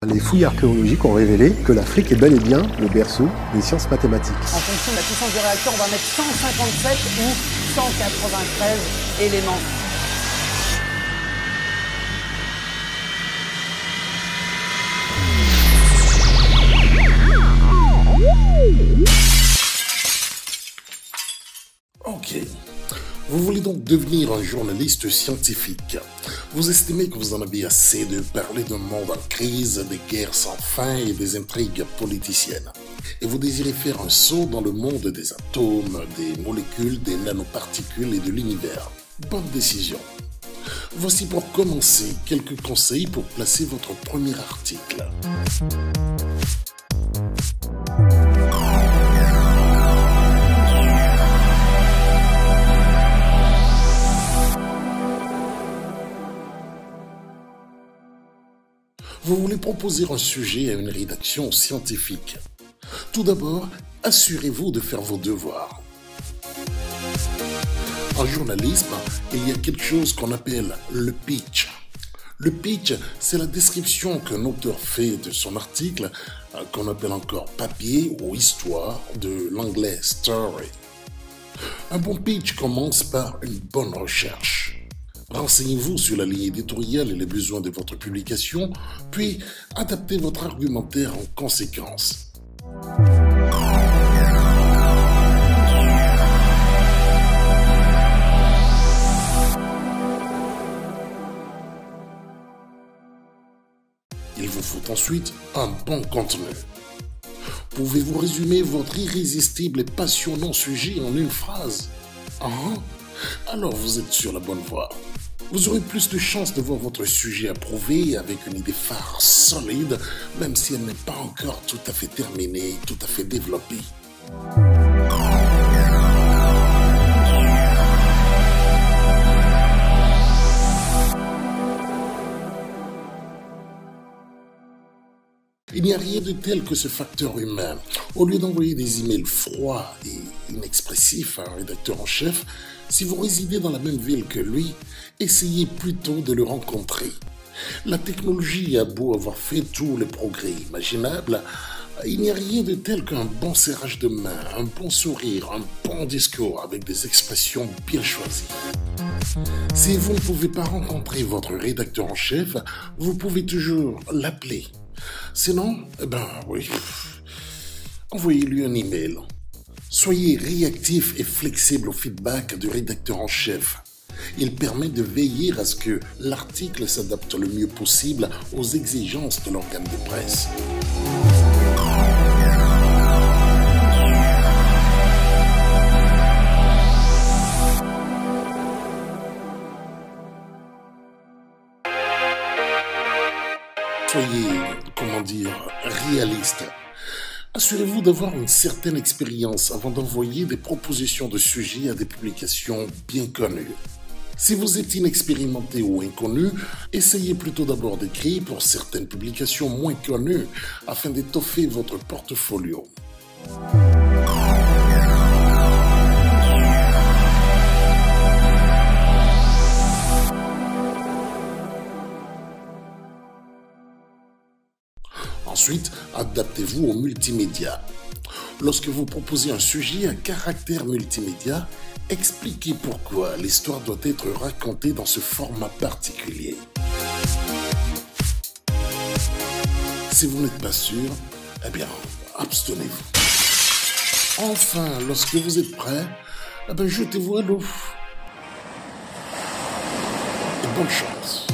Les fouilles archéologiques ont révélé que l'Afrique est bel et bien le berceau des sciences mathématiques. En fonction de la puissance du réacteur, on va mettre 157 ou 193 éléments. Ok. Vous voulez donc devenir un journaliste scientifique. Vous estimez que vous en avez assez de parler d'un monde en crise, des guerres sans fin et des intrigues politiciennes. Et vous désirez faire un saut dans le monde des atomes, des molécules, des nanoparticules et de l'univers. Bonne décision. Voici pour commencer quelques conseils pour placer votre premier article. Vous voulez proposer un sujet à une rédaction scientifique. Tout d'abord, assurez-vous de faire vos devoirs. En journalisme, il y a quelque chose qu'on appelle le pitch. Le pitch, c'est la description qu'un auteur fait de son article, qu'on appelle encore papier ou histoire, de l'anglais story. Un bon pitch commence par une bonne recherche. Renseignez-vous sur la ligne éditoriale et les besoins de votre publication, puis adaptez votre argumentaire en conséquence. Il vous faut ensuite un bon contenu. Pouvez-vous résumer votre irrésistible et passionnant sujet en une phrase? Alors vous êtes sur la bonne voie. Vous aurez plus de chances de voir votre sujet approuvé avec une idée phare solide, même si elle n'est pas encore tout à fait terminée, tout à fait développée. Il n'y a rien de tel que ce facteur humain. Au lieu d'envoyer des emails froids et inexpressifs à un rédacteur en chef, si vous résidez dans la même ville que lui, essayez plutôt de le rencontrer. La technologie a beau avoir fait tous les progrès imaginables, il n'y a rien de tel qu'un bon serrage de main, un bon sourire, un bon discours avec des expressions bien choisies. Si vous ne pouvez pas rencontrer votre rédacteur en chef, vous pouvez toujours l'appeler. Sinon, oui, envoyez-lui un email. Soyez réactif et flexible au feedback du rédacteur en chef. Il permet de veiller à ce que l'article s'adapte le mieux possible aux exigences de l'organe de presse. Soyez, réaliste. Assurez-vous d'avoir une certaine expérience avant d'envoyer des propositions de sujets à des publications bien connues. Si vous êtes inexpérimenté ou inconnu, essayez plutôt d'abord d'écrire pour certaines publications moins connues afin d'étoffer votre portfolio. Ensuite, adaptez-vous au multimédia. Lorsque vous proposez un sujet à caractère multimédia, expliquez pourquoi l'histoire doit être racontée dans ce format particulier. Si vous n'êtes pas sûr, abstenez-vous. Enfin, lorsque vous êtes prêt, jetez-vous à l'eau. Et bonne chance.